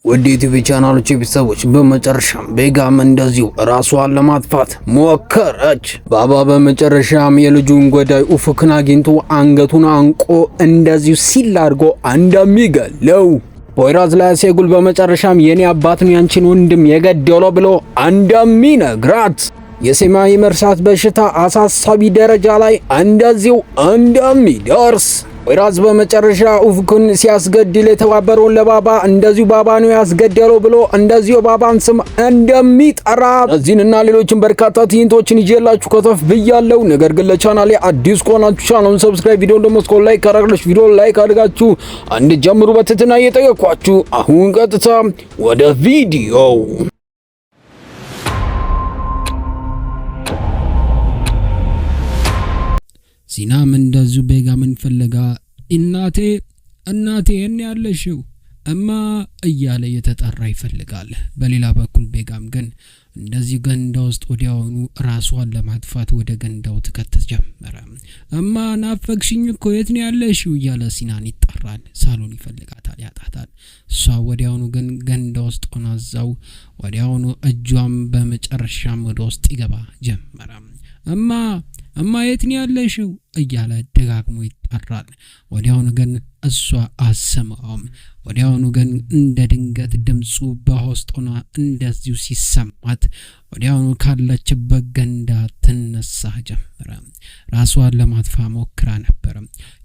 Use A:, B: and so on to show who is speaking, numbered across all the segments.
A: ወደ ዩቲዩብ ቻናሎች ቤተሰቦች በመጨረሻም ቤጋም እንደዚሁ ራሷን ለማጥፋት ሞከረች። ባባ በመጨረሻም የልጁን ገዳይ ኡፉክን አግኝቶ አንገቱን አንቆ እንደዚሁ ሲል አድርጎ እንደሚገለው ፖይራዝ ላይ ሴጉል በመጨረሻም የኔ አባት ነው ያንቺን ወንድም የገደለው ብሎ እንደሚነግራት የሰማይ መርሳት በሽታ አሳሳቢ ደረጃ ላይ እንደዚሁ እንደሚደርስ ፖይራዝ በመጨረሻ ኡፉክን ሲያስገድል የተባበረውን ለባባ እንደዚሁ ባባ ነው ያስገደለው ብሎ እንደዚሁ ባባን ስም እንደሚጠራ እዚህንና ሌሎችን በርካታ ትዕይንቶችን ይዤላችሁ ከተፍ ብያለሁ። ነገር ግን ለቻናሌ አዲስ ከሆናችሁ ቻናሉን ሰብስክራይብ፣ ቪዲዮውን ደግሞ ስኮል ላይክ አድርጋችሁ ቪዲዮውን ላይክ አድርጋችሁ እንድትጀምሩ በትህትና እየጠየኳችሁ አሁን ቀጥታ ወደ ቪዲዮው
B: ሲናም እንደዚሁ ቤጋምን ፍለጋ እናቴ እኔ ያለሽው እማ እያለ የተጠራ ይፈልጋል። በሌላ በኩል ቤጋም ግን እንደዚህ ገንዳ ውስጥ ወዲያውኑ ራሷን ለማጥፋት ወደ ገንዳው ትከተት ጀመረ። እማ ናፈቅሽኝ እኮ የት ነው ያለሽው እያለ ሲናን ይጣራል። ሳሎን ይፈልጋታል፣ ያጣታል። እሷ ወዲያውኑ ግን ገንዳ ውስጥ ሆና እዛው ወዲያውኑ እጇም በመጨረሻም ወደ ውስጥ ይገባ ጀመረ። እማ የት ነው ያለሽው እያለ ደጋግሞ ይጣራል። ወዲያውኑ ግን እሷ አሰማውም። ወዲያውኑ ግን እንደ ድንገት ድምጹ በሆስቶና እንደዚሁ ሲሰማት ወዲያውኑ ካለችበት ገንዳ ትነሳ ጀመረ። ራሷን ለማጥፋ ሞክራ ነበር።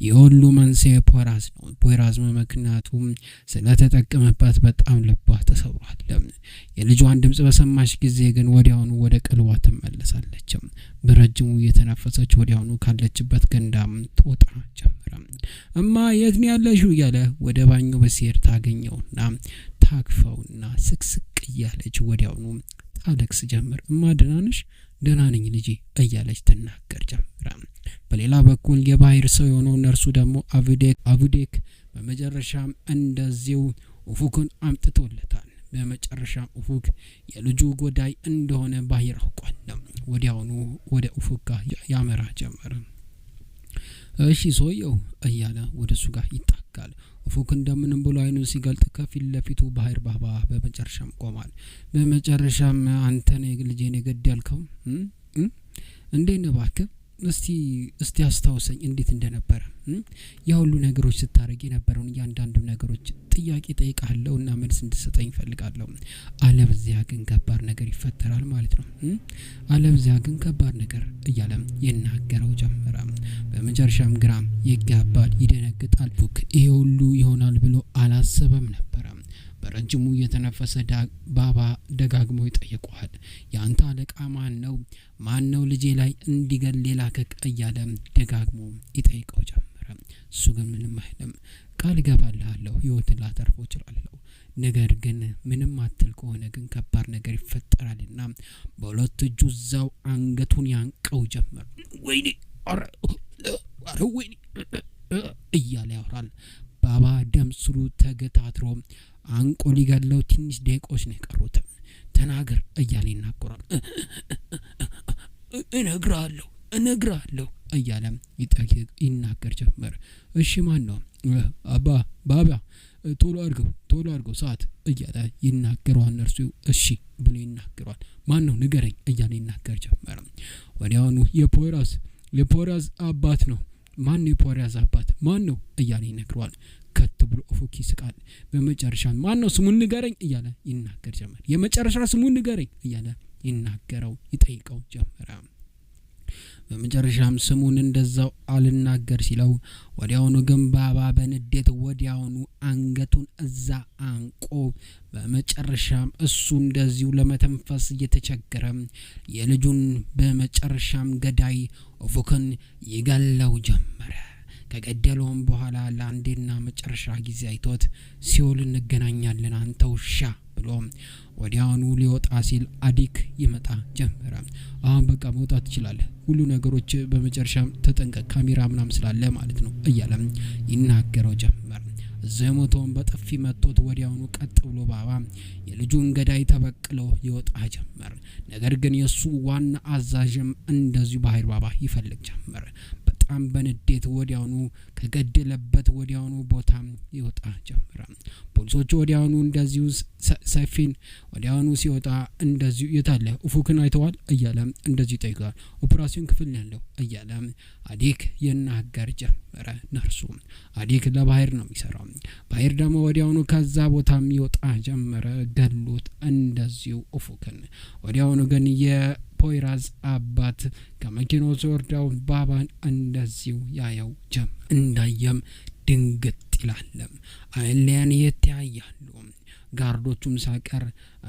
B: የሁሉ መንስኤ ፖይራዝ ነው። ፖይራዝ ምክንያቱም ስለተጠቀመባት በጣም ልቧ ተሰብሯል። የልጇን ድምጽ በሰማች ጊዜ ግን ወዲያውኑ ወደ ቀልቧ ተመለሳለች። በረጅሙ እየተነፈሰች ወዲያውኑ ካለችበት ገንዳም ትወጣ ጀመረ። እማ የት ነው ያለሽው እያለ ወደ ባኞ በሲር ታገኘውና ታክፈውና ስቅስቅ እያለች ወዲያውኑ ታለቅስ ጀመር። እማ ደህና ነሽ? ደህና ነኝ ልጄ እያለች ትናገር ጀመረ። በሌላ በኩል የባህር ሰው የሆነው ነርሱ ደግሞ አቡዴክ በመጨረሻም እንደዚሁ ኡፉክን አምጥቶለታል። በመጨረሻም ኡፉክ የልጁ ጎዳይ እንደሆነ ባህር አውቋል። ወዲያውኑ ወደ ኡፉክ ጋር ያመራ ጀመረ። እሺ ሰውየው እያለ ወደሱ ጋር ይጣጋል። ኡፉክ እንደምንም ብሎ አይኑ ሲገልጥ ከፊት ለፊቱ ባህር ባባ በመጨረሻም ቆሟል። በመጨረሻም አንተ ነህ ልጄን የገደልከው እንዴት ነው እባክህ እስቲ አስታውሰኝ እንዴት እንደነበረ ያ ሁሉ ነገሮች ስታረግ የነበረውን ያንዳንዱ ነገሮች ጥያቄ ጠይቃለሁና መልስ እንድትሰጠኝ ፈልጋለሁ። አለበዚያ ግን ከባድ ነገር ይፈጠራል ማለት ነው። አለበዚያ ግን ከባድ ነገር እያለም ይናገረው ጀመረ። በመጨረሻም ግራም ይጋባል፣ ይደነግጣል። ኡፉክ ይሄ ሁሉ ይሆናል ብሎ አላሰበም ነበር። በረጅሙ የተነፈሰ ባባ ደጋግሞ ይጠይቀዋል። ያንተ አለቃ ማን ነው ልጄ ላይ እንዲገል ሌላ እያለ ደጋግሞ ይጠይቀው ጀመረ። እሱ ግን ምንም አይልም። ቃል ገባልሃለሁ ህይወትን ላተርፈው እችላለሁ፣ ነገር ግን ምንም አትል ከሆነ ግን ከባድ ነገር ይፈጠራልና በሁለት እጁ እዛው አንገቱን ያንቀው ጀመር። ወይኔ አረ ወይኔ እያለ ያወራል። ባባ ደም ስሩ ተገታትሮ አንቆ ሊገለው ትንሽ ደቂቃዎች ነው የቀሩት። ተናገር እያለ ይናገራል። እነግራለሁ እያለ ይናገር ጀመር። እሺ ማን ነው? ባባ ቶሎ አድርገው ሰዓት እያለ ይናገረዋል። እርሱ እሺ ብሎ ይናገረዋል። ማን ነው ንገረኝ እያለ ይናገር ጀመር። ወዲያውኑ የፖይራዝ አባት ነው። ማን ነው የፖይራዝ አባት? ማን ነው እያለ ይነግረዋል። ከት ብሎ ኡፉክ ይስቃል። በመጨረሻ ማን ነው ስሙን ንገረኝ እያለ ይናገር ጀመር። የመጨረሻ ስሙን ንገረኝ እያለ ይናገረው ይጠይቀው ጀመረ። በመጨረሻም ስሙን እንደዛው አልናገር ሲለው ወዲያውኑ ግን ባባ በንዴት ወዲያውኑ አንገቱን እዛ አንቆ በመጨረሻም እሱ እንደዚሁ ለመተንፈስ እየተቸገረ የልጁን በመጨረሻም ገዳይ ኡፉክን ይገለው ጀመረ። ከገደለውም በኋላ ለአንዴና መጨረሻ ጊዜ አይቶት ሲኦል እንገናኛለን አንተ ውሻ ብሎ ወዲያውኑ ሊወጣ ሲል አዲክ ይመጣ ጀመረ። አሁን በቃ መውጣት ትችላለህ፣ ሁሉ ነገሮች በመጨረሻም ተጠንቀቅ፣ ካሜራ ምናምን ስላለ ማለት ነው እያለም ይናገረው ጀመር። ዘሞቶም በጥፊ መቶት ወዲያውኑ ቀጥ ብሎ ባባ የልጁን ገዳይ ተበቅሎ ይወጣ ጀመር። ነገር ግን የሱ ዋና አዛዥም እንደዚሁ ባህር ባባ ይፈልግ ጀመር። በጣም በንዴት ወዲያውኑ ከገደለበት ወዲያውኑ ቦታ ይወጣ ጀመረ። ፖሊሶቹ ወዲያውኑ እንደዚሁ ሰፊን ወዲያውኑ ሲወጣ እንደዚሁ የታለ ኡፉክን አይተዋል እያለ እንደዚሁ ይጠይቃል። ኦፕራሲዮን ክፍል ያለው እያለ አዲክ ይናገር ጀመረ። ነርሱ አዲክ ለባህር ነው የሚሰራው። ባህር ደግሞ ወዲያውኑ ከዛ ቦታም ይወጣ ጀመረ ገሎት እንደዚሁ ኡፉክን። ወዲያውኑ ግን የፖይራዝ አባት ከመኪናው ወርደው ባባን እንደዚሁ ያየው ጀመረ። እንዳየም ድንግጥ ይላል። አይለያን የተያያሉ ጋርዶቹም ሳቀር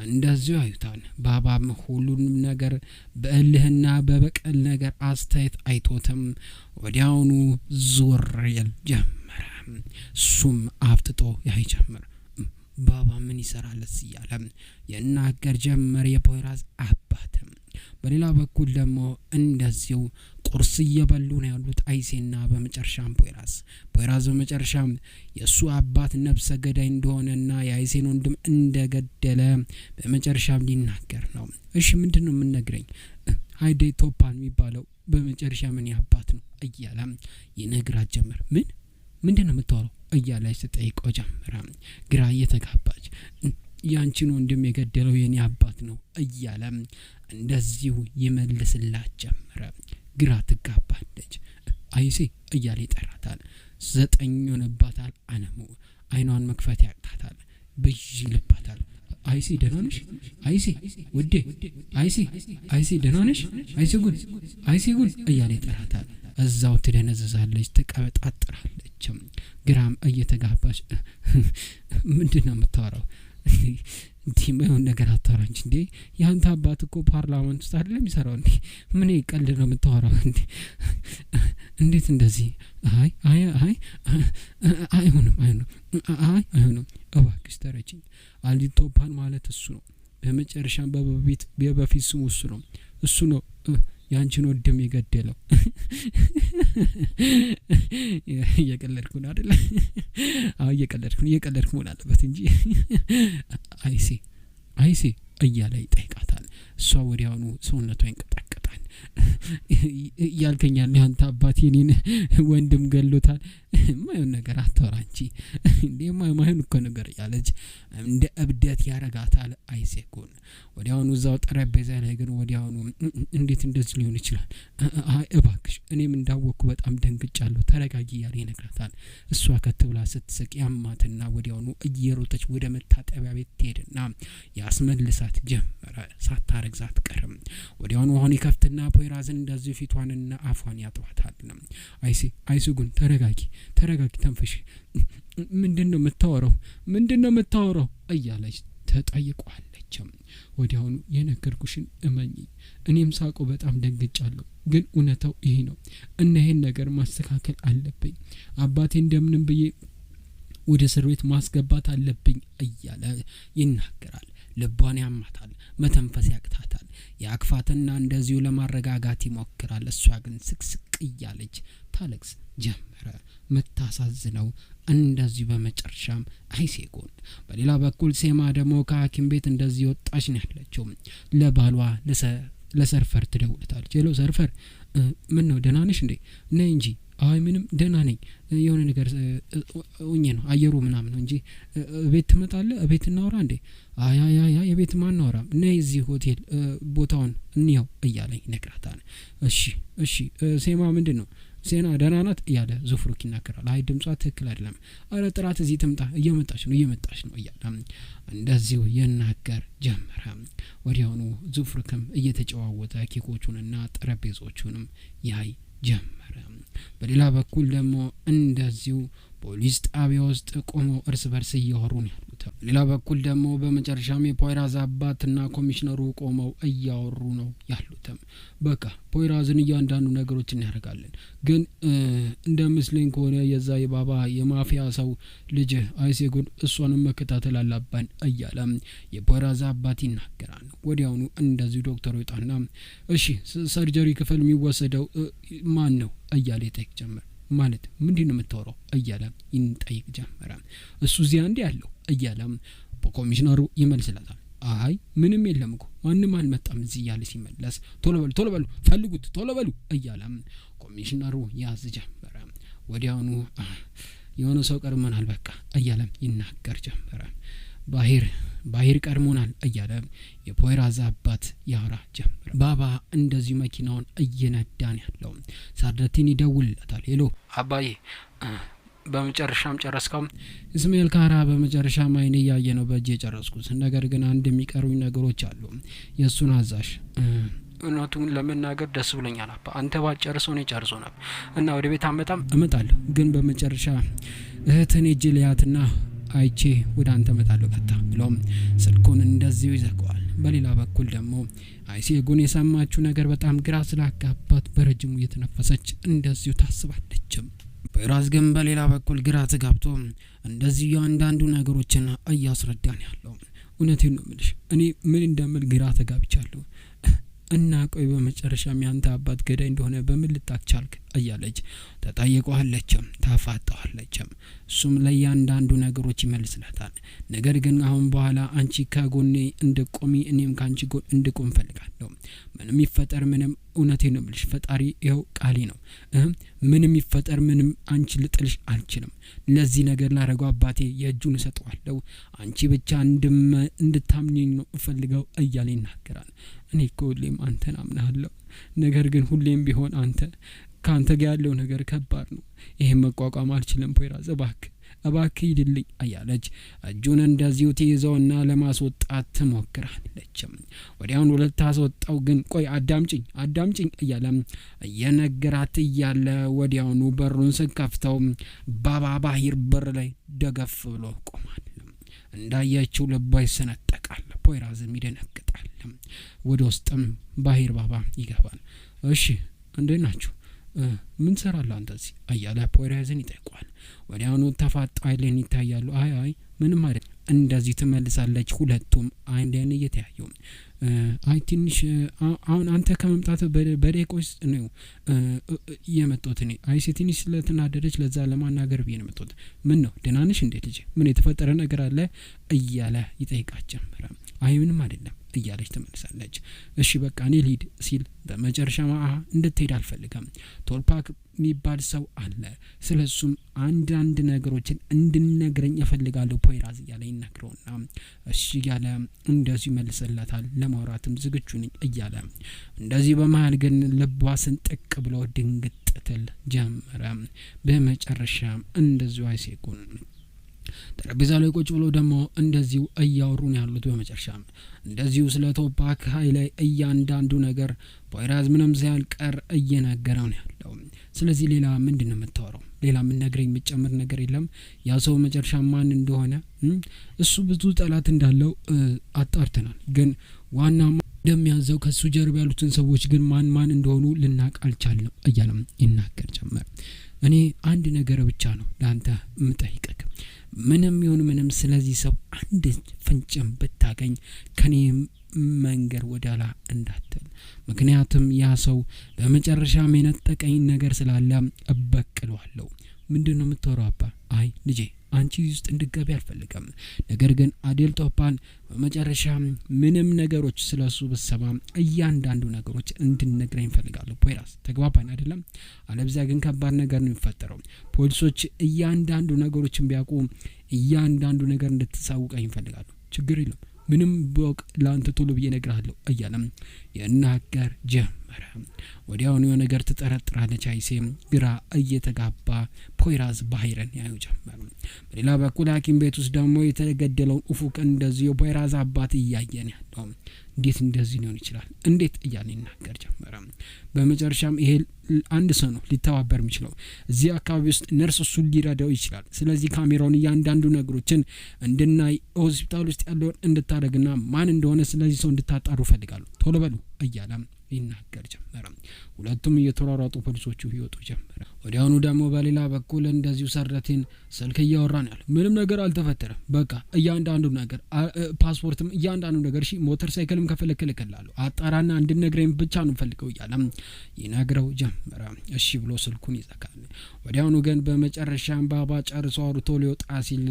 B: እንደዚሁ ያዩታል። ባባም ሁሉንም ነገር በእልህና በበቀል ነገር አስተያየት አይቶትም ወዲያውኑ ዞር ይል ጀመረ። ሱም አፍጥጦ ያይ ጀመረ። ባባ ምን ይሰራልስ እያለ የናገር ጀመረ የፖይራዝ አባትም። በሌላ በኩል ደግሞ እንደዚሁ ቁርስ እየበሉ ነው ያሉት አይሴና በመጨረሻም ፖይራዝ በመጨረሻም የሱ አባት ነፍሰ ገዳይ እንደሆነና የአይሴን ወንድም እንደገደለ በመጨረሻም ሊናገር ነው። እሺ ምንድነው የምንነግረኝ? ሃይዴ ቶፓን የሚባለው በመጨረሻ ምን ያባት ነው እያለ ይነግራት ጀመረ። ምንድነው የምታወራው እያለች ተጠይቀው ጀመረ። ግራ እየተጋባች ያንቺን ወንድም የገደለው የኔ አባት ነው እያለ እንደዚሁ ይመልስላት ጀመረ። ግራ ትጋባለች። አይሴ እያለ ይጠራታል። 9 ሆነባታል። አነሙ አይኗን መክፈት ያቅታታል። ብዥ ይልባታል። አይሴ ደህና ነሽ? አይሴ ውዴ፣ አይሴ ደህና ነሽ? አይሴ ጉድ እያለ ይጠራታል። እዛው ትደነዘዛለች፣ ትቀበጣጥራለች። ግራም እየተጋባች ምንድነው የምታወራው? እንዴ ማይሆን ነገር አታወራኝ እንዴ? ያንተ አባት እኮ ፓርላመንት ውስጥ አይደለም የሚሰራው እንዴ? ምን ይቀልድ ነው የምታወራው እንዴ? እንዴት እንደዚህ? አይሆንም እባክሽ ተረጂኝ። አልዲቶፓን ማለት እሱ ነው። በመጨረሻም በፊት ስሙ እሱ ነው ያንቺን ወንድም የገደለው። እየቀለድኩ ነው አይደል? እየቀለድኩ መሆን አለበት እንጂ አይሴ እያለ ይጠይቃታል። እሷ ወዲያውኑ ሰውነቷ ይንቀጠቀጣል። ያልከኛል ያንተ አባት የኔን ወንድም ገሎታል። ማይሆን ነገር አታወራ እንጂ እንዴ ማይሆን እኮ ነገር ያለች እንደ እብደት ያረጋታል። አይሴኮን ወዲያውኑ እዛው ጠረጴዛ ላይ ግን ወዲያውኑ እንዴት እንደዚህ ሊሆን ይችላል? እባክሽ እኔም እንዳወቅኩ በጣም ደንግጫለሁ፣ ተረጋጊ ያለ ይነግራታል። እሷ ከትብላ ስትስቅ ያማትና ወዲያውኑ እየሮጠች ወደ መታጠቢያ ቤት ትሄድና ያስመልሳት ጀመረ። ሳታረግዛት ቀርም ወዲያውኑ አሁን ይከፍትና ፖይራዝን እንደዚህ ፊቷንና አፏን ያጥዋታል። አይሴ ጉን ተረጋጊ፣ ተንፈሽ። ምንድነው የምታወራው እያለች ተጠይቋለች። ወዲያውኑ የነገርኩሽን እመኚ፣ እኔም ሳቆ በጣም ደንግጫለሁ፣ ግን እውነታው ይሄ ነው እና ይሄን ነገር ማስተካከል አለብኝ። አባቴ እንደምንም ብዬ ወደ እስር ቤት ማስገባት አለብኝ እያለ ይናገራል። ልቧን ያማታል፣ መተንፈስ ያቅታታል። ያክፋትና እንደዚሁ ለማረጋጋት ይሞክራል። እሷ ግን ስቅስቅ እያለች ታለቅስ ጀመረ። መታሳዝነው እንደዚሁ በመጨረሻም አይሴጎን። በሌላ በኩል ሴማ ደግሞ ከሐኪም ቤት እንደዚህ ወጣች ነው ያለችው። ለባሏ ለሰርፈር ትደውልታለች። ሄሎ ሰርፈር፣ ምን ነው ደህና ነሽ እንዴ? ነይ እንጂ። አይ ምንም ደህና ነኝ፣ የሆነ ነገር ኡኝ ነው አየሩ ምናምን ነው እንጂ ቤት ትመጣለህ? ቤት እናወራ እንዴ? አይ የቤት ማን እናወራ? ነይ እዚህ ሆቴል ቦታውን እንየው እያለኝ ነግራታል። እሺ ሴማ ምንድን ነው? ሴና ደህና ናት እያለ ዙፍሩክ ይናገራል። አይ ድምጿ ትክክል አይደለም፣ አረ ጥራት እዚህ ትምጣ፣ እየመጣች ነው እያለ እንደዚሁ ይናገር ጀመረ። ወዲያውኑ ዙፍሩክም እየተጨዋወተ ኬኮቹንና ጠረጴዛዎቹንም ያይ ጀመረ። በሌላ በኩል ደግሞ እንደዚሁ ፖሊስ ጣቢያ ውስጥ ቆመው እርስ በርስ እያወሩ ነው ያሉት። ሌላ በኩል ደግሞ በመጨረሻም የፖይራዝ አባትና ኮሚሽነሩ ቆመው እያወሩ ነው ያሉት። በቃ ፖይራዝን እያንዳንዱ ነገሮችን ያደርጋለን፣ ግን እንደምስለኝ ከሆነ የዛ የባባ የማፊያ ሰው ልጅ አይሴጎን እሷንም መከታተል አለብን እያለ የፖይራዝ አባት ይናገራል። ወዲያውኑ እንደዚሁ ዶክተሩ ይጣና እሺ ሰርጀሪ ክፍል የሚወሰደው ማን ነው እያለ ይጠይቅ ጀመረ። ማለት ምንድነው የምታወራው እያለ ይንጠይቅ ጀመረ። እሱ እዚያ እንደ ያለው እያለ ኮሚሽነሩ ይመልስላታል። አይ ምንም የለም እኮ ማንም አልመጣም እዚህ እያለ ሲመለስ ቶሎ በሉ ፈልጉት ቶሎ በሉ እያለ ኮሚሽነሩ ያዝ ጀመረ። ወዲያውኑ የሆነ ሰው ቀድሞናል በቃ እያለ ይናገር ጀመረ። ባሂር ቀድሞናል እያለ የፖይራዝ አባት ያወራ ጀመረ። ባባ እንደዚህ መኪናውን እየነዳን ያለው ሳርዳቲን ይደውልለታል። ሄሎ አባዬ በመጨረሻም ጨረስከው? እስማኤል ካራ በመጨረሻም አይኔ ያየ ነው በእጄ የጨረስኩት። ነገር ግን አንድ የሚቀሩኝ ነገሮች አሉ። የእሱን አዛዥ እውነቱን ለመናገር ደስ ብሎኛል አባ። አንተ ባጨርሰው ነው ጨርሶ ነበር እና ወደ ቤት እመጣለሁ። ግን በመጨረሻ እህትን እጄ ልያትና አይቼ ወደ አንተ እመጣለሁ ቀጥታ ብሎም ስልኩን እንደዚሁ ይዘጋዋል። በሌላ በኩል ደግሞ አይሴጉን የሰማችው ነገር በጣም ግራ ስላጋባት በረጅሙ እየተነፈሰች እንደዚሁ ታስባለች። ፖይራዝ ግን በሌላ በኩል ግራ ተጋብቶ እንደዚሁ አንዳንዱ ነገሮችን እያስረዳን ያለው እውነቴን ነው የምልሽ እኔ ምን እንደምል ግራ ተጋብቻለሁ እና ቆይ በመጨረሻም ያንተ አባት ገዳይ እንደሆነ በምን ልታውቅ ቻልክ እያለች ተጠይቀዋለች፣ ታፋጣዋለች። እሱም ለያንዳንዱ ነገሮች ይመልስላታል። ነገር ግን አሁን በኋላ አንቺ ከጎኔ እንድቆሚ እኔም ካንቺ ጎን እንድቆም ፈልጋለሁ። ምንም ይፈጠር ምንም እውነቴን ነው የምልሽ ፈጣሪ ይኸው ቃሌ ነው። ምንም ይፈጠር ምንም አንቺ ልጥልሽ አልችልም። ለዚህ ነገር ላረጋው አባቴ የእጁን እሰጠዋለሁ። አንቺ ብቻ እንድታምኚኝ ነው እፈልገው እያለ ይናገራል። እኔ እኮ ሁሌም አንተን አምናለሁ። ነገር ግን ሁሌም ቢሆን ካንተ ጋር ያለው ነገር ከባድ ነው። ይሄን መቋቋም አልችልም። ፖይራዝ እባክህ ሂድልኝ እያለች እጁን እንደዚሁ ትይዘውና ለማስወጣት ትሞክራለች። ወዲያውኑ ልታስወጣው ግን ቆይ አዳምጪኝ እያለ እየነገራት እያለ ወዲያውኑ በሩን ስከፍተው ባሂር በር ላይ ደገፍ ብሎ ቆማል። እንዳያችው ልቧ ይሰነጠቃል። ፖይራዝም ይደነግጣል። ወደ ውስጥም ባሂር ባባ ይገባል። እሺ እንዴት ናችሁ? ምን ሰራለህ አንተ እዚህ እያለ ፖይራዝን ይጠይቋል። ወዲያውኑ ተፋጣይለን ይታያሉ። አይ ምንም አይደል እንደዚህ ትመልሳለች። ሁለቱም አይን እየተያዩ አይ ትንሽ አሁን አንተ ከመምጣት በደቂቃዎች ነው የመጣሁት እኔ አይሴ ትንሽ ስለተናደደች ለዛ ለማናገር ብዬ ነው የመጣሁት። ምን ነው ደህና ነሽ እንዴ ልጄ? ምን የተፈጠረ ነገር አለ እያለ ይጠይቃት ጀመረ። አይ ምንም አይደለም እያለች ትመልሳለች። እሺ በቃ እኔ ልሂድ ሲል በመጨረሻ እንድትሄድ አልፈልግም። ቶልፓክ የሚባል ሰው አለ፣ ስለሱም አንዳንድ ነገሮችን እንድነግረኝ እፈልጋለሁ ፖይራዝ እያለ ይነግረውና እሺ እያለ እንደዚህ ይመልስላታል። ለማውራትም ዝግጁ ነኝ እያለ እንደዚህ በመሀል ግን ልቧ ስንጥቅ ብሎ ድንግጥ ትል ጀመረ። በመጨረሻም እንደዚሁ አይሴጉን ጠረጴዛ ላይ ቁጭ ብሎ ደግሞ እንደዚሁ እያወሩን ያሉት በመጨረሻም እንደዚሁ ስለ ቶፓክ ኃይል እያንዳንዱ ነገር ፖይራዝ ምንም ሳያልቀር እየነገረው ነው ያለው። ስለዚህ ሌላ ምንድነው የምታወራው? ሌላ ምን ነገር የሚጨምር ነገር የለም? ያ ሰው መጨረሻ ማን እንደሆነ እሱ ብዙ ጠላት እንዳለው አጣርተናል። ግን ዋና እንደሚያዘው ከሱ ጀርባ ያሉትን ሰዎች ግን ማን እንደሆኑ ልናቅ አልቻልንም እያለም ይናገር ጀመር። እኔ አንድ ነገር ብቻ ነው ለአንተ የምጠይቅህ ምንም ይሁን ምንም ስለዚህ ሰው አንድ ፍንጭም ብታገኝ ከኔ መንገር ወዳላ እንዳትል። ምክንያቱም ያ ሰው በመጨረሻም የነጠቀኝ ነገር ስላለ እበቅለዋለሁ። ምንድነው የምትወራው አባ? አይ ልጄ አንቺ ውስጥ እንድትገቢ አልፈልግም። ነገር ግን አዴል ቶፓን በመጨረሻ ምንም ነገሮች ስለሱ በሰባ እያንዳንዱ ነገሮች እንድንነግረኝ እፈልጋለሁ። ፖይራዝ ተግባባን አይደለም? አለበለዚያ ግን ከባድ ነገር ነው የሚፈጠረው። ፖሊሶች እያንዳንዱ ነገሮችን ቢያውቁ እያንዳንዱ ነገር እንድትሳውቀኝ እፈልጋለሁ። ችግር የለም ምንም በወቅ ላንተ ቶሎ ብዬ እነግርሃለሁ እያለም የናገር ጀመረ። ወዲያውኑ ነገር ተጠረጥራለች። አይሴም ግራ እየተጋባ ፖይራዝ ባሂርን ያዩ ጀመሩ። በሌላ በኩል ሐኪም ቤት ውስጥ ደግሞ የተገደለውን ኡፉቅ እንደዚህ ፖይራዝ አባት እያየን ያለው እንዴት እንደዚህ ሊሆን ይችላል እንዴት እያለ ይናገር ጀመረ። በመጨረሻም ይሄ አንድ ሰው ነው ሊተባበር የሚችለው እዚህ አካባቢ ውስጥ ነርስ እሱ ሊረዳው ይችላል። ስለዚህ ካሜራውን እያንዳንዱ ነገሮችን እንድናይ ሆስፒታል ውስጥ ያለውን እንድታደርግና ማን እንደሆነ ስለዚህ ሰው እንድታጣሩ ፈልጋለሁ ቶሎ በሉ እያለ ይናገር ጀመረ። ሁለቱም እየተሯሯጡ ፖሊሶቹ ይወጡ ጀመረ። ወዲያውኑ ደግሞ በሌላ በኩል እንደዚሁ ሰረቴን ስልክ እያወራን ያለው ምንም ነገር አልተፈጠረም። በቃ እያንዳንዱ ነገር ፓስፖርትም እያንዳንዱ ነገር እሺ ሞተር ሳይክልም ከፈለከለከላለሁ አጣራና እንድነግረኝ ብቻ ነው ፈልገው እያለ ይነግረው ጀመረ። እሺ ብሎ ስልኩን ይዘጋል። ወዲያውኑ ግን በመጨረሻም ባባ ጨርሶ አውርቶ ሊወጣ ሲል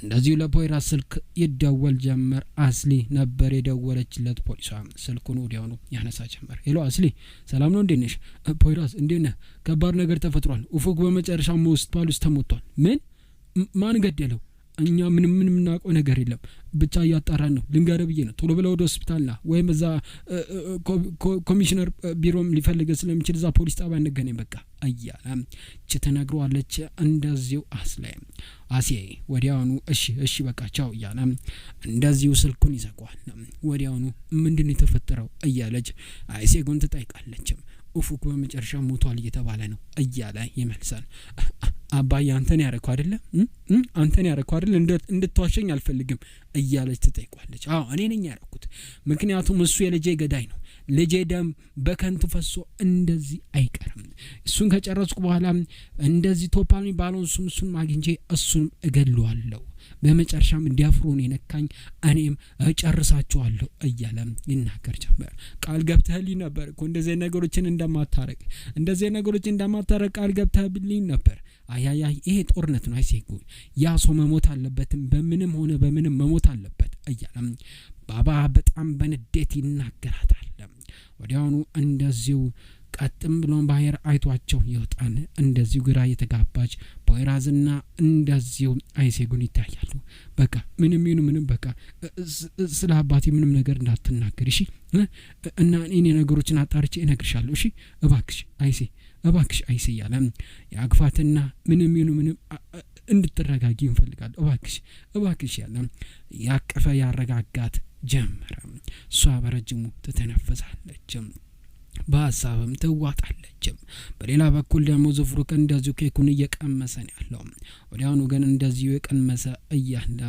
B: እንደዚሁ ለፖይራዝ ስልክ ይደወል ጀመር። አስሊ ነበር የደወለችለት ፖሊሷ። ስልኩን ወዲያውኑ ያነሳ ጀመር። ሄሎ አስሊ ሰላም ነው እንዴት ነሽ? ፖይራዝ እንዴት ነህ? ከባድ ነገር ተፈጥሯል። ኡፉክ በመጨረሻ ሆስፒታል ውስጥ ተሞቷል። ምን? ማን ገደለው? እኛ ምንም የምናውቀው ነገር የለም። ብቻ እያጣራን ነው። ልንገርህ ብዬ ነው። ቶሎ ብለህ ወደ ሆስፒታል ና፣ ወይም እዛ ኮሚሽነር ቢሮም ሊፈልግ ስለሚችል እዛ ፖሊስ ጣቢያ እንገናኝ በቃ እያለ ተነግረዋለች። እንደዚሁ አሴ ወዲያውኑ እሺ በቃ ቻው እያለ እንደዚሁ ስልኩን ይዘጋዋል። ወዲያውኑ ምንድን ነው የተፈጠረው እያለች አሴ ጎን ትጠይቃለች። ኡፉክ በመጨረሻ ሞቷል እየተባለ ነው እያለ ይመልሳል። አባዬ አንተን ያረኩ አይደለ? አንተን ያረኩ አይደለ? እንድትዋሸኝ አልፈልግም እያለች ትጠይቋለች። አዎ እኔ ነኝ ያረኩት፣ ምክንያቱም እሱ የልጄ ገዳይ ነው። ልጄ ደም በከንቱ ፈሶ እንደዚህ አይቀርም። እሱን ከጨረስኩ በኋላ እንደዚህ ቶፓል ባሎን እሱን ማግኝቼ እሱን እገለዋለሁ። በመጨረሻም እንዲያፍሩን የነካኝ እኔም እጨርሳቸዋለሁ እያለ ይናገር ጀመር። ቃል ገብተህልኝ ነበር እኮ እንደዚህ ነገሮችን እንደማታረቅ ቃል ገብተህልኝ ነበር። አያያይ ይሄ ጦርነት ነው አይሴጉ፣ ያ ሰው መሞት አለበትም፣ በምንም ሆነ በምንም መሞት አለበት እያለ ባባ በጣም በንዴት ይናገራታል። ወዲያውኑ እንደዚሁ ቀጥም ብሎን ባህር አይቷቸው ይወጣል። እንደዚሁ ግራ የተጋባች ፖይራዝና እንደዚሁ አይሴጉን ይታያሉ። በቃ ምንም በቃ ስለ አባቴ ምንም ነገር እንዳትናገር እሺ፣ እና እኔ ነገሮችን አጣርቼ እነግርሻለሁ እሺ፣ እባክሽ አይሴ እያለ ያግፋትና ምንም እንድትረጋጊ እንፈልጋለሁ እባክሽ ያለ ያቀፈ ያረጋጋት ጀመረ። እሷ በረጅሙ ትተነፈሳለች፣ በሀሳብም ትዋጣለች። በሌላ በኩል ደግሞ ዙፍሩክ እንደዚሁ ኬኩን እየቀመሰ ነው ያለው። ወዲያውኑ ግን እንደዚሁ የቀመሰ እያለ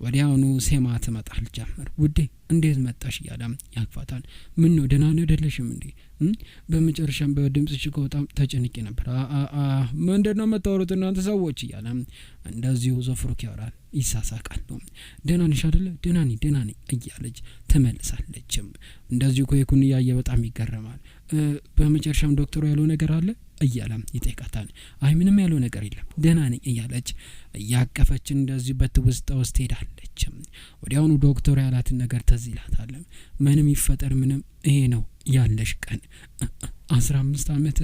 B: ወዲያውኑ ሴማ ትመጣል ጀመር። ውዴ እንዴት መጣሽ እያለ ያክፋታል። ምን ነው ደህና አይደለሽም እንዴ? በመጨረሻም በድምጽሽ በጣም ተጨንቄ ነበር። ምንድን ነው የምታወሩት እናንተ ሰዎች እያለ እንደዚሁ ዙፍሩክ ያወራል፣ ይሳሳቃል። ደህና ነሽ አይደለ? ደህና ነኝ እያለች ትመልሳለች። እንደዚሁ ኬኩን እያየ በጣም ይገረማል። በመጨረሻም ዶክተሩ ያለው ነገር አለ እያለ ይጠይቃታል። አይ ምንም ያለው ነገር የለም ደህና ነኝ እያለች እያቀፈች እንደዚሁ በትውስታ ውስጥ ሄዳለች። ወዲያውኑ ዶክተሩ ያላትን ነገር ትዝ ይላታል። ምንም ይፈጠር ምንም ይሄ ነው ያለሽ ቀን 15 ዓመት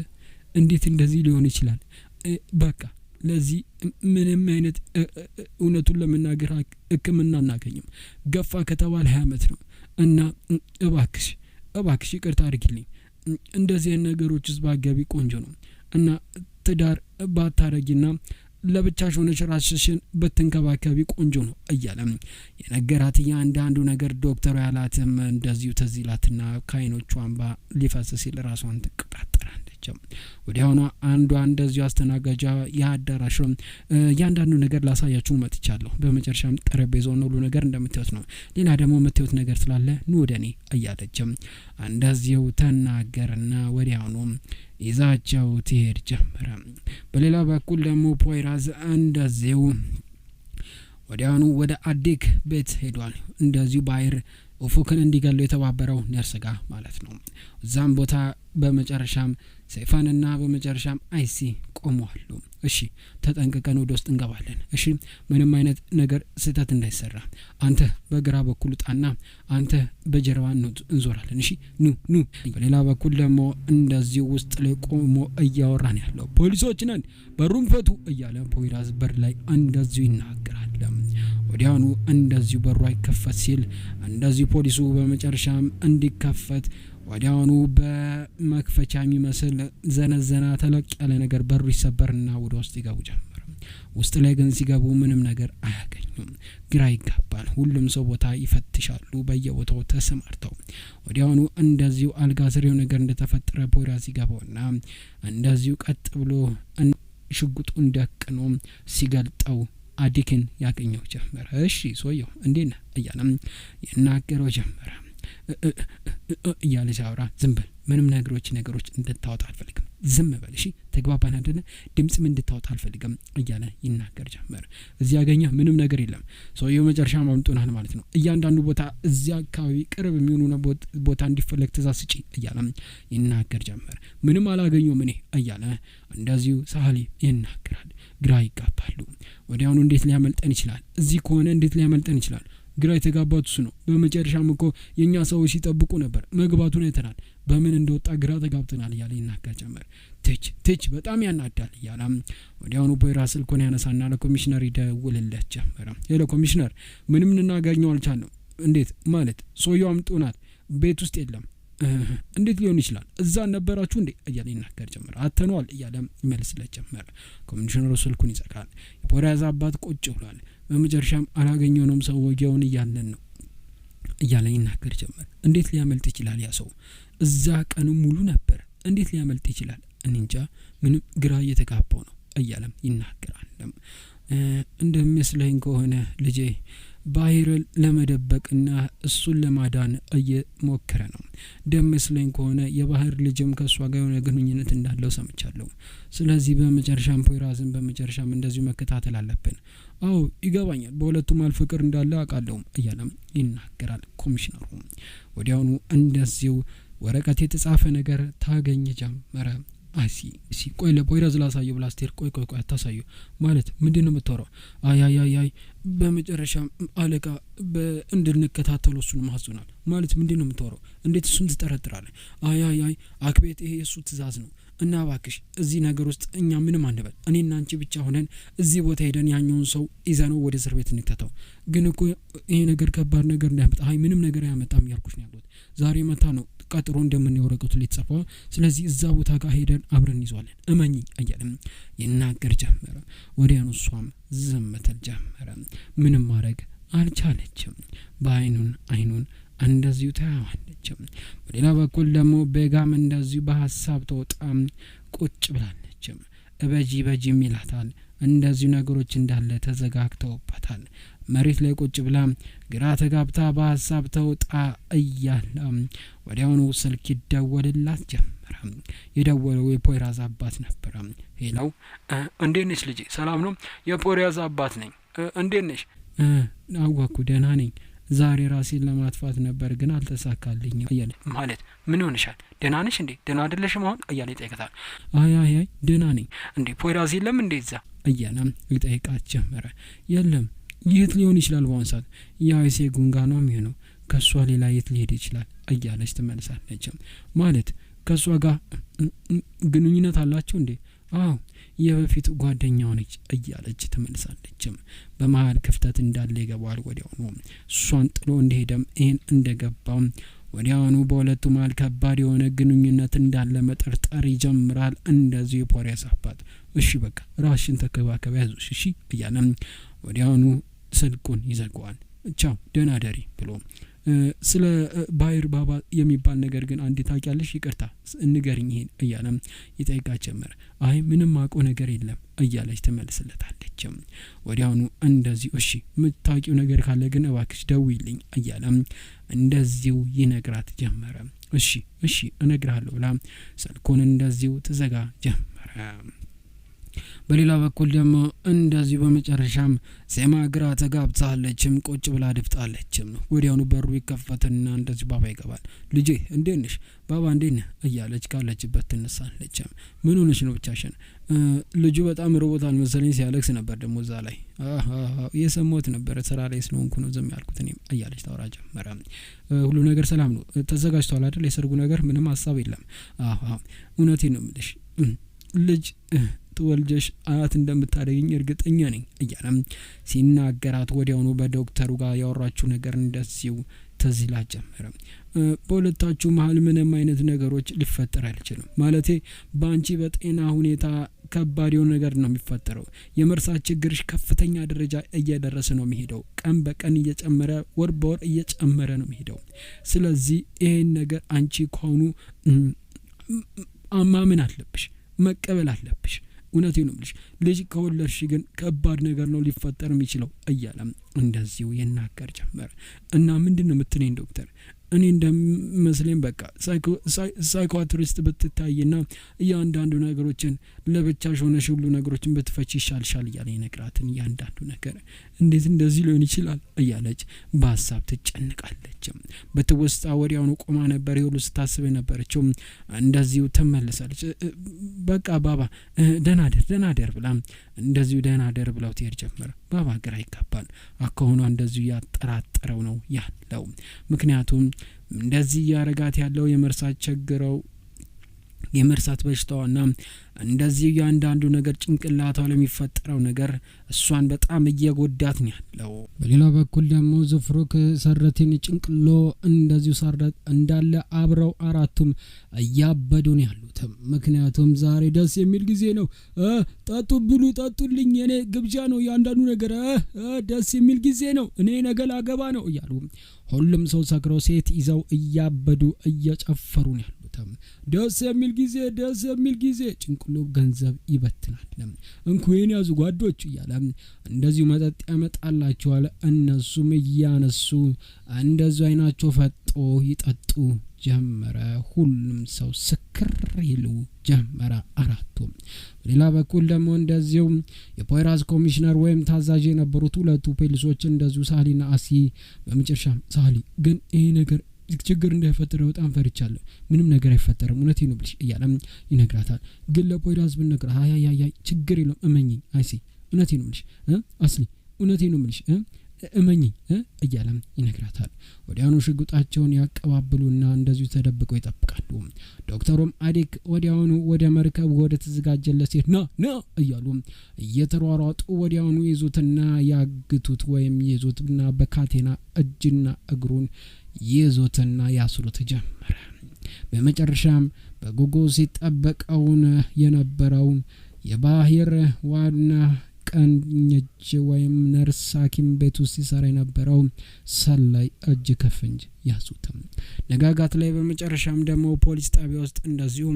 B: እንዴት እንደዚህ ሊሆን ይችላል? በቃ ለዚህ ምንም አይነት እውነቱን ለመናገር ሕክምና እናገኝም። ገፋ ከተባለ 20 ዓመት ነው እና እባክሽ ይቅርታ አድርጊልኝ። እንደዚህ ነገሮች ውስጥ ባገቢ ቆንጆ ነው እና ትዳር ባታረጊና ለብቻሽ ሆነሽ ራስሽን በትንከባከቢ ቆንጆ ነው እያለ የነገራት ያንዳንዱ ነገር ዶክተሩ ያላትም እንደዚሁ ትዝ ይላትና ከዓይኖቿ እንባ ሊፈስ ሲል ራሷን ትቆጣጠራለች። ወዲያውኑ አንዷ እንደዚሁ አስተናጋጇ ያዳራሹ ያንዳንዱ ነገር ላሳያችሁ መጥቻለሁ። በመጨረሻም ጠረጴዛውን ሁሉ ነገር እንደምታዩት ነው። ሌላ ደግሞ የምታዩት ነገር ስላለ ኑ ወደኔ እያለች እንደዚሁ ተናገርና ወዲያውኑ ይዛቸው ትሄድ ጀመረ። በሌላ በኩል ደግሞ ፖይራዝ እንደዚሁ ወዲያውኑ ወደ አዲክ ቤት ሄዷል። እንደዚሁ ባይር ኡፉክን እንዲገለው የተባበረው ነርስ ጋር ማለት ነው። እዛም ቦታ በመጨረሻም ሰይፋንና በመጨረሻም አይሲ ቆመዋል። እሺ ተጠንቅቀን ወደ ውስጥ እንገባለን። እሺ ምንም አይነት ነገር ስህተት እንዳይሰራ አንተ በግራ በኩል ጣና አንተ በጀርባ እንዞራለን። እሺ ኑ። በሌላ በኩል ደግሞ እንደዚህ ውስጥ ላይ ቆሞ እያወራን ያለው ፖሊሶች ነን በሩን ፈቱ እያለ ፖይራዝ በር ላይ እንደዚሁ ይናገራል። ወዲያውኑ እንደዚሁ በሩ አይከፈት ሲል እንደዚሁ ፖሊሱ በመጨረሻም እንዲከፈት ወዲያውኑ በመክፈቻ የሚመስል ዘነዘና ተለቅ ያለ ነገር በሩ ይሰበርና ወደ ውስጥ ይገቡ ጀመር። ውስጥ ላይ ግን ሲገቡ ምንም ነገር አያገኙም። ግራ ይጋባል። ሁሉም ሰው ቦታ ይፈትሻሉ በየቦታው ተሰማርተው። ወዲያውኑ እንደዚሁ አልጋ ስሬው ነገር እንደተፈጠረ ፖይራዝ ሲገባውና እንደዚሁ ቀጥ ብሎ ሽጉጡን ደቅኖ ሲገልጠው አዲክን ያገኘው ጀመረ። እሺ ሶየው እንዴት ነህ እያለም ይናገረው ጀመረ። እያለ ሲያወራ ዝም በል፣ ምንም ነገሮች እንድታወጣ አልፈልግም፣ ዝም በል እሺ፣ ተግባባን አይደለ? ድምጽም እንድታወጣ አልፈልግም እያለ ይናገር ጀመር። እዚህ ያገኘ ምንም ነገር የለም። ሰውየው መጨረሻ ማምጡናል ማለት ነው። እያንዳንዱ ቦታ እዚያ አካባቢ ቅርብ የሚሆኑ ቦታ እንዲፈለግ ትእዛዝ ስጪ እያለ ይናገር ጀመር። ምንም አላገኘሁም እኔ እያለ እንደዚሁ ሳህሌ ይናገራል። ግራ ይጋባሉ። ወዲያውኑ እንዴት ሊያመልጠን ይችላል? እዚህ ከሆነ እንዴት ሊያመልጠን ይችላል? ግራ የተጋባቱ እሱ ነው። በመጨረሻም እኮ የኛ ሰዎች ሲጠብቁ ነበር፣ መግባቱን አይተናል፣ በምን እንደወጣ ግራ ተጋብተናል እያለ ይናገር ጀመር። ትች በጣም ያናዳል እያለ ወዲያውኑ ፖይራ ስልኩን ያነሳና ለኮሚሽነር ይደውልለት ጀመረ። ሄሎ ኮሚሽነር፣ ምንም ልናገኘው አልቻልንም። እንዴት ማለት? ሰውየው አምጡናል፣ ቤት ውስጥ የለም። እንዴት ሊሆን ይችላል? እዛ ነበራችሁ እንዴ እያለ ይናገር ጀመረ። አተኗል እያለ ይመልስለት ጀመረ። ኮሚሽነሩ ስልኩን ይዘጋል። የፖይራ አባት ቁጭ ብሏል። በመጨረሻም አላገኘነውም፣ ሰውየውን እያለን ነው እያለ ይናገር ጀመር። እንዴት ሊያመልጥ ይችላል? ያ ሰው እዛ ቀኑ ሙሉ ነበር፣ እንዴት ሊያመልጥ ይችላል? እንጃ፣ ምንም ግራ እየተጋባው ነው እያለም ይናገራል። እንደሚመስለኝ ከሆነ ልጄ ባህርን ለመደበቅና እሱን ለማዳን እየሞከረ ነው። እንደሚመስለኝ ከሆነ የባህር ልጅም ከእሷ ጋር የሆነ ግንኙነት እንዳለው ሰምቻለሁ። ስለዚህ በመጨረሻም ፖይራዝን በመጨረሻም እንደዚሁ መከታተል አለብን። አዎ ይገባኛል፣ በሁለቱም መሀል ፍቅር እንዳለ አውቃለሁ እያለም ይናገራል ኮሚሽነሩ። ወዲያውኑ እንደዚሁ ወረቀት የተጻፈ ነገር ታገኝ ጀመረ። እሲ ቆይ ለፖይራዝ ላሳየው ብላ አስቴር ቆይ አታሳየው ማለት ምንድነው የምታወራው? አይ በመጨረሻ አለቃ እንድንከታተለው እሱን ማዙናል ማለት ምንድነው የምታወራው? እንዴት እሱን ትጠረጥራለህ? አይ አክቤት፣ ይሄ የሱ ትእዛዝ ነው እና እባክሽ እዚህ ነገር ውስጥ እኛ ምንም አንበል። እኔና አንቺ ብቻ ሆነን እዚህ ቦታ ሄደን ያኛውን ሰው ይዘነው ወደ እስር ቤት እንከተው። ግን እኮ ይሄ ነገር ከባድ ነገር እንዳያመጣ። አይ ምንም ነገር አያመጣም ያልኩሽ ነው ያሉት። ዛሬ መታ ነው ቀጥሮ እንደምንወረቀቱ ሊተጻፈው። ስለዚህ እዛ ቦታ ጋር ሄደን አብረን ይዟለን እመኚ እያለም ይናገር ጀመረ። ወዲያውኑ እሷም ዝምተል ጀመረ። ምንም ማድረግ አልቻለችም። በአይኑን እንደዚሁ ታያዋለች። በሌላ በኩል ደግሞ ቤጋም እንደዚሁ በሀሳብ ተወጣ ቁጭ ብላለች። በጂ ይላታል። እንደዚሁ ነገሮች እንዳለ ተዘጋግተውባታል። መሬት ላይ ቁጭ ብላ ግራ ተጋብታ በሀሳብ ተውጣ እያለ ወዲያውኑ ስልክ ይደወልላት ጀመረ። የደወለው የፖይራዝ አባት ነበረ። ሄላው፣ እንዴት ነሽ ልጄ? ሰላም ነው? የፖይራዝ አባት ነኝ። እንዴት ነሽ? አወኩ፣ ደህና ነኝ። ዛሬ ራሴን ለማጥፋት ነበር ግን አልተሳካልኝም እያለ። ማለት ምን ሆነሻል? ደህና ነሽ እንዴ? ደህና አይደለሽም አሁን እያለ ይጠይቃታል። አይ ደህና ነኝ። እንዴ ፖይራዝ የለም እንደዛ እያለ ይጠይቃት ጀመረ። የለም። የት ሊሆን ይችላል? በአሁን ሰዓት ያው ሴጉን ጋር ነው የሚሆነው። ከሷ ሌላ የት ሊሄድ ይችላል እያለች ትመልሳለች። ማለት ከሷ ጋር ግንኙነት አላችሁ እንዴ? አዎ የበፊት ጓደኛው ነች እያለች ትመልሳለች። በመሀል ክፍተት እንዳለ ይገባዋል። ወዲያውኑ እሷን ጥሎ እንደሄደም ይሄን እንደገባው ወዲያውኑ በሁለቱ መሀል ከባድ የሆነ ግንኙነት እንዳለ መጠርጠር ይጀምራል። እንደዚህ የፖይራዝ አባት እሺ በቃ ራስሽን ተከባከቢ፣ ያዙሽ እሺ እያለም ወዲያውኑ ስልኩን ይዘጋዋል። ቻው ደህና ደሪ ብሎ ስለ ባህር ባባ የሚባል ነገር ግን አንዴ ታውቂያለሽ? ይቅርታ እንገርኝ ይሄን እያለም ይጠይቃት ጀመረ። አይ ምንም አውቆ ነገር የለም እያለች ትመልስለታለች። ወዲያውኑ እንደዚሁ እሺ የምታውቂው ነገር ካለ ግን እባክሽ ደውይልኝ እያለም እንደዚሁ ይነግራት ጀመረ። እሺ እነግርሃለሁ ብላ ስልኩን እንደዚሁ ትዘጋ ጀመረ። በሌላ በኩል ደግሞ እንደዚሁ በመጨረሻም ሴማ ግራ ተጋብታለችም፣ ቁጭ ብላ ድፍጣለችም። ወዲያውኑ በሩ ይከፈትና እንደዚሁ ባባ ይገባል። ልጄ እንዴት ነሽ? ባባ እንዴት ነህ እያለች ካለችበት ትነሳለች። ምን ሆነሽ ነው ብቻሽን? ልጁ በጣም ርቦታል መሰለኝ ሲያለቅስ ነበር ደግሞ እዛ ላይ የሰማሁት ነበር። ስራ ላይ ስለሆንኩ ነው ዝም ያልኩት እኔም እያለች ታወራ ጀመረ። ሁሉ ነገር ሰላም ነው? ተዘጋጅቷል አይደል? የሰርጉ ነገር ምንም ሀሳብ የለም? እውነቴን ነው የምልሽ ልጅ ትወልጀሽ አያት እንደምታደርግኝ እርግጠኛ ነኝ እያለም ሲናገራት ወዲያውኑ በዶክተሩ ጋር ያወራችው ነገር እንደዚሁ ትዝ ይላት ጀመረ። በሁለታችሁ መሀል ምንም አይነት ነገሮች ሊፈጠር አይችልም። ማለቴ በአንቺ በጤና ሁኔታ ከባድ የሆነ ነገር ነው የሚፈጠረው። የመርሳት ችግርሽ ከፍተኛ ደረጃ እየደረሰ ነው የሚሄደው። ቀን በቀን እየጨመረ ወር በወር እየጨመረ ነው የሚሄደው። ስለዚህ ይሄን ነገር አንቺ ከሆኑ ማመን አለብሽ፣ መቀበል አለብሽ። እውነቴን ነው የምልሽ ልጅ ከወለድሽ ግን ከባድ ነገር ነው ሊፈጠር የሚችለው እያለም እንደዚሁ ይናገር ጀመር። እና ምንድነው የምትለኝ ዶክተር? እኔ እንደመስለኝ በቃ ሳይኮትሪስት ብትታይና እያንዳንዱ ነገሮችን ለብቻሽ ሆነሽ ሁሉ ነገሮችን ብትፈች ይሻልሻል እያለ ይነግራትን እያንዳንዱ ነገር እንዴት እንደዚህ ሊሆን ይችላል እያለች በሀሳብ ትጨንቃለች። በትውስታ ወዲያውኑ ቆማ ነበር ይሁሉ ስታስብ የነበረችው። እንደዚሁ ትመለሳለች። በቃ ባባ ደህና ደር ብላ እንደዚሁ ደህና ደር ብለው ትሄድ ጀመረ። ባባ ግራ ይጋባል። አከሆኗ እንደዚሁ ያጠራጠረው ነው ያለው። ምክንያቱም እንደዚህ ያረጋት ያለው የመርሳት በሽታዋና እንደዚህ ያንዳንዱ ነገር ጭንቅላቷ ለሚፈጠረው ነገር እሷን በጣም እየጎዳት ነው ያለው። በሌላ በኩል ደግሞ ዝፍሩክ ሰረቲን ጭንቅሎ እንደዚሁ ሰረት እንዳለ አብረው አራቱም እያበዱ ነው ያሉት። ምክንያቱም ዛሬ ደስ የሚል ጊዜ ነው። ጠጡ ብሉ ጠጡልኝ፣ የኔ ግብዣ ነው ያንዳንዱ ነገር ደስ የሚል ጊዜ ነው፣ እኔ ነገ ላገባ ነው እያሉ ሁሉም ሰው ሰክረው ሴት ይዘው እያበዱ እየጨፈሩ ነው ያሉት። ደስ የሚል ጊዜ ጭንቅሎ ገንዘብ ይበትናል። እንኩን ያዙ ጓዶች እያለ እንደዚሁ መጠጥ ያመጣላቸዋል። እነሱም እያነሱ እንደዚሁ አይናቸው ፈጦ ይጠጡ ጀመረ። ሁሉም ሰው ስክር ይሉ ጀመረ አራቱም። በሌላ በኩል ደግሞ እንደዚሁ የፖይራዝ ኮሚሽነር ወይም ታዛዥ የነበሩት ሁለቱ ፖሊሶች እንደዚሁ ሳሊና አሲ በመጨረሻ ሳሊ ግን ይሄ ነገር ችግር እንዳይፈጠር በጣም ፈርቻለሁ፣ ምንም ነገር አይፈጠርም እውነቴን ነው ብለሽ እያለም ይነግራታል። ግን ለፖይራዝ ብንነግራ አይ ችግር የለም እመኚኝ አይሲ እውነቴን ነው ብለሽ አስሊ እውነቴን ነው ብለሽ እመኚኝ እያለም ይነግራታል። ወዲያውኑ ሽጉጣቸውን ያቀባብሉና እንደዚሁ ተደብቀው ይጠብቃሉ። ዶክተሩም አዴክ ወዲያውኑ ወደ መርከብ ወደ ተዘጋጀለት ሴት ና እያሉ እየተሯሯጡ ወዲያውኑ ይዙትና ያግቱት ወይም ይዙትና በካቴና እጅና እግሩን ይዙትና ያስሩት ጀመረ። በመጨረሻም በጉጉ ሲጠበቀውን የነበረውን የባህር ዋና ቀንጅ ወይም ነርስ ሐኪም ቤት ውስጥ ሲሰራ የነበረው ሰላይ እጅ ከፍንጅ ያዙት። ነጋጋት ላይ በመጨረሻም ደግሞ ፖሊስ ጣቢያ ውስጥ እንደዚሁ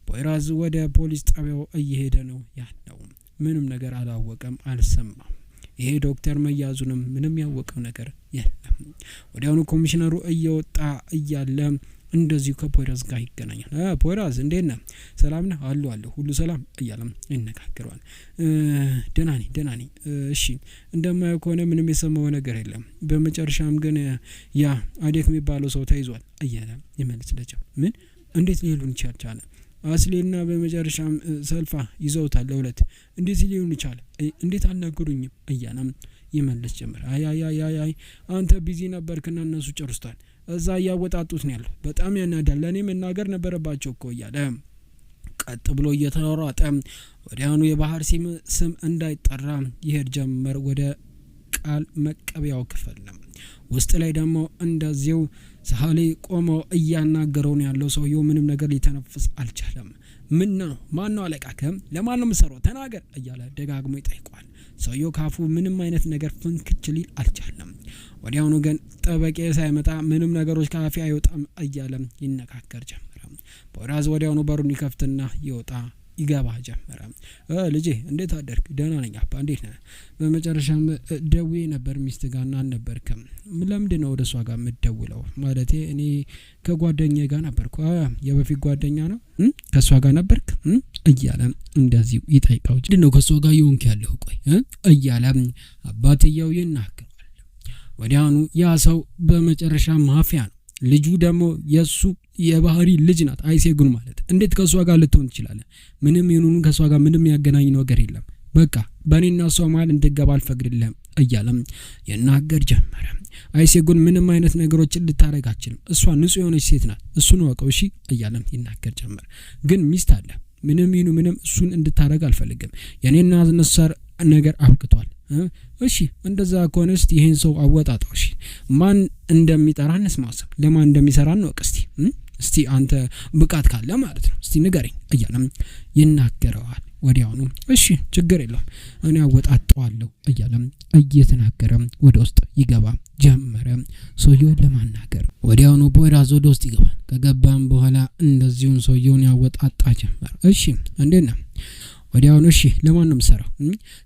B: ፖይራዝ ወደ ፖሊስ ጣቢያው እየሄደ ነው ያለው። ምንም ነገር አላወቀም፣ አልሰማም። ይሄ ዶክተር መያዙንም ምንም ያወቀው ነገር የለም። ወዲያውኑ ኮሚሽነሩ እየወጣ እያለ እንደዚሁ ከፖይራዝ ጋር ይገናኛል። ፖይራዝ እንዴት ነህ? ሰላም ነህ? አሉ ሁሉ ሰላም እያለም ይነጋገራል። ደህና ነኝ። እሺ እንደማየው ከሆነ ምንም የሰማው ነገር የለም። በመጨረሻም ግን ያ አዴክ የሚባለው ሰው ተይዟል እያለ ይመልስለታል። ምን? እንዴት ሊሆን ይችላል? አስሌና በመጨረሻም ሰልፋ ይዘውታል ለሁለት። እንዴት ሊሆን ይችላል? እንዴት አልነገሩኝም እያለም ይመልስ ጀመረ። አይ አንተ ቢዚ ነበርክና እነሱ ጨርስተዋል። እዛ ያወጣጡት ነው ያለው። በጣም ያናዳል። ለኔ መናገር ነበረባቸው እኮ እያለ ቀጥ ብሎ እየተሯሯጠ ወዲያውኑ የባህር ስም እንዳይጠራ ይሄድ ጀመር ወደ ቃል መቀበያው ክፍል ነው። ውስጥ ላይ ደግሞ እንደዚሁ ሳሊ ቆሞ እያናገረው ነው ያለው። ሰውየው ምንም ነገር ሊተነፍስ አልቻለም። ምን ነው? ማን ነው አለቃከም? ለማን ነው የምሰራው? ተናገር እያለ ደጋግሞ ይጠይቋል። ሰውየው ካፉ ምንም አይነት ነገር ፍንክች ሊል አልቻለም። ወዲያውኑ ግን ጠበቄ ሳይመጣ ምንም ነገሮች ካፌ አይወጣም እያለ ይነካከር ጀመረ። ፖይራዝ ወዲያውኑ በሩን ይከፍትና ይገባ ጀመረ። ልጄ እንዴት አደርክ? ደህና ነኝ አባ፣ እንዴት ነህ? በመጨረሻም ደውዬ ነበር ሚስት ጋር አልነበርክም? ለምንድን ነው ወደ እሷ ጋር የምትደውለው? ማለቴ እኔ ከጓደኛዬ ጋር ነበርኩ። የበፊት ጓደኛ ነው? ከእሷ ጋር ነበርክ እያለ እንደዚሁ ይጠይቀው። ምንድን ነው ከእሷ ጋር ይሆንክ ያለሁ? ቆይ እያለ አባትየው ይናገራል። ወዲያውኑ ያ ሰው በመጨረሻ ማፊያ ነው። ልጁ ደግሞ የሱ የባህሪ ልጅ ናት አይሴጉን ማለት። እንዴት ከሷ ጋር ልትሆን ትችላለህ? ምንም ይሁን ከሷ ጋር ምንም ያገናኝ ነገር የለም። በቃ በእኔና እሷ መሀል እንድገባ አልፈቅድልህም እያለም ይናገር ጀመረ። አይሴጉን ምንም አይነት ነገሮችን ልታረግ አትችልም። እሷ ንጹህ የሆነች ሴት ናት። እሱን ወቀው እሺ እያለም ይናገር ጀመረ። ግን ሚስት አለ። ምንም ይሁን ምንም እሱን እንድታረግ አልፈልግም። የኔና ነሳር ነገር አብቅቷል። እሺ እንደዛ ከሆነ እስቲ ይሄን ሰው አወጣጣው። እሺ ማን እንደሚጠራ እንስማው፣ ለማን እንደሚሰራ ነው። እስቲ አንተ ብቃት ካለ ማለት ነው እስቲ ንገረኝ እያለም ይናገረዋል። ወዲያውኑ እሺ ችግር የለውም እኔ አወጣጣዋለሁ እያለም እየተናገረ ወደ ውስጥ ይገባ ጀመረ ሰውየውን ለማናገር። ወዲያውኑ ፖይራዝ ወደ ውስጥ ይገባል። ከገባም በኋላ እንደዚሁን ሰውየውን ያወጣጣ ጀመረ። እሺ እንዴት ነው? ወዲያውኑ እሺ ለማን ነው የምትሰራው?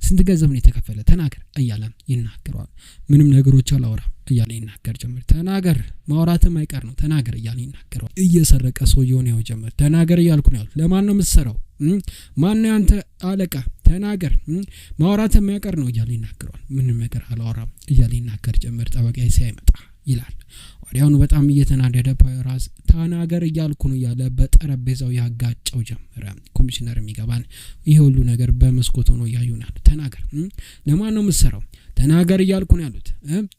B: ስንት ገንዘብ ነው የተከፈለ? ተናገር እያለ ይናገረዋል። ምንም ነገሮች አላወራም እያለ ይናገር ጀመር። ተናገር ማውራትም አይቀር ነው ተናገር እያለ ይናገረዋል። እየሰረቀ ሰውየውን ያው ጀመር። ተናገር እያልኩ ነው ያሉት። ለማን ነው የምትሰራው? ማን ነው ያንተ አለቃ? ተናገር ማውራትም አይቀር ነው እያለ ይናገረዋል። ምንም ነገር አላወራም እያለ ይናገር ጀመር። ጠበቃዬ ሳይመጣ ይላል። ወዲያውኑ በጣም እየተናደደ ፖይራዝ ተናገር እያልኩ ነው ያለ በጠረጴዛው ያጋጨው ጀመረ። ኮሚሽነር የሚገባን ይሄ ሁሉ ነገር በመስኮት ሆኖ ያዩናል። ተናገር ለማን ነው የምትሰራው? ተናገር እያልኩ ነው ያሉት።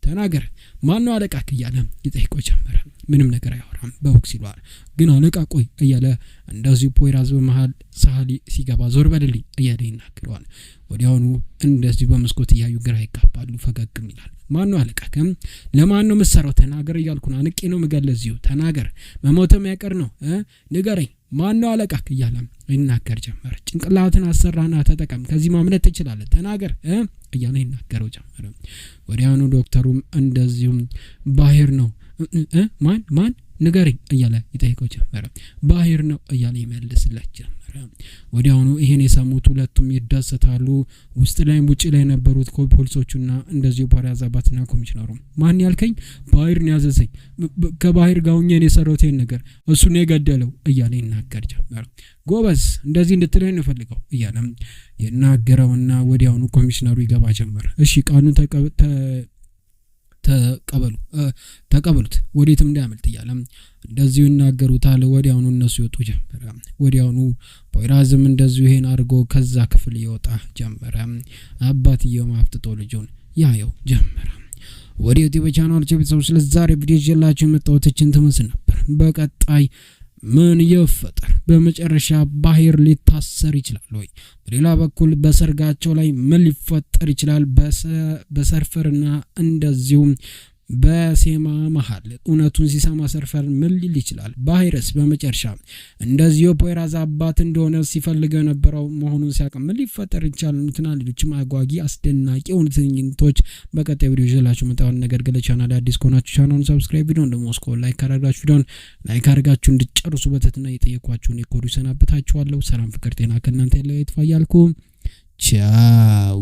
B: ተናገር ማን ነው አለቃክ? እያለ ይጠይቀው ጀመረ። ምንም ነገር አያወራም። በቦክስ ይሏል። ግን አለቃ ቆይ እያለ እንደዚህ ፖይራዝ በመሃል ሳህሊ ሲገባ ዞር በልልኝ እያለ ይናገረዋል። ወዲያውኑ እንደዚህ በመስኮት እያዩ ግራ ይጋባሉ። ፈገግም ይላል። ማን ነው አለቃክ? ለማን ነው የምትሰራው? ተናገር እያልኩ ነው። አንቄ ነው የምገለዝው። ተናገር መሞትም ያቀር ነው ንገረኝ። ማን ነው አለቃክ? እያለ ይናገር ጀመረ። ጭንቅላትን አሰራና ተጠቀም፣ ከዚህ ማምለጥ ትችላለህ። ተናገር እያለ ይናገረው ጀመረ። ወዲያውኑ ዶክተሩም እንደዚሁም ባህር ነው ማን ንገረኝ እያለ ይጠይቀው ጀመረ። ባህር ነው እያለ ይመልስለት ጀመረ። ወዲያውኑ ይሄን የሰሙት ሁለቱም ይደሰታሉ። ውስጥ ላይ ውጪ ላይ ነበሩት ፖሊሶቹና እንደዚሁ ፖሊስ አባትና ኮሚሽነሩ ማን ያልከኝ? ባህር ነው ያዘዘኝ። ከባህር ጋር ሆኜ ነው የሰራሁት ይሄን ነገር፣ እሱ ነው የገደለው እያለ ይናገር ጀመረ። ጎበዝ እንደዚህ እንድትለኝ ነው ፈልገው እያለ ይናገረውና ወዲያውኑ ኮሚሽነሩ ይገባ ጀመረ። እሺ ቃኑን ተቀበሉት ወዴትም እንዳያመልጥ እያለ እንደዚሁ ይናገሩታል። ወዲያውኑ እነሱ ይወጡ ጀመረ። ወዲያውኑ ፖይራዝም እንደዚሁ ይሄን አድርጎ ከዛ ክፍል ይወጣ ጀመረ። አባትየው ማፍጥጦ ልጁን ያየው ጀመረ። ወደ ዩቲዩብ ቻናል ቤተሰቦች ስለዛሬ ቪዲዮ ይዤላችሁ የመጣሁት ትመስል ነበር። በቀጣይ ምን ይፈጠር? በመጨረሻ ባህር ሊታሰር ይችላል ወይ? በሌላ በኩል በሰርጋቸው ላይ ምን ሊፈጠር ይችላል? በሰርፈርና እንደዚሁም በሴማ መሃል እውነቱን ሲሰማ ሰርፈር ምን ሊል ይችላል? ባህርስ በመጨረሻ እንደዚሁ ፖይራዝ አባት እንደሆነ ሲፈልገው የነበረው መሆኑን ሲያውቅ ምን ሊፈጠር ይችላል? እንትና ሌሎችም አጓጊ አስደናቂ ትዕይንቶች በቀጣይ ቪዲዮ ይዤላችሁ መጣሁ። ነገር ግን ለቻናል አዲስ ከሆናችሁ ቻናሉን ሰብስክራይብ፣ ቪዲዮውን ደግሞ ላይክ ካደረጋችሁ ቪዲዮውን ላይክ አድርጋችሁ እንድትጨርሱ በትህትና እየጠየኳችሁን የኮዱ ሰናበታችኋለሁ። ሰላም ፍቅር ጤና ከእናንተ ላይ ይጥፋ እያልኩ ቻው።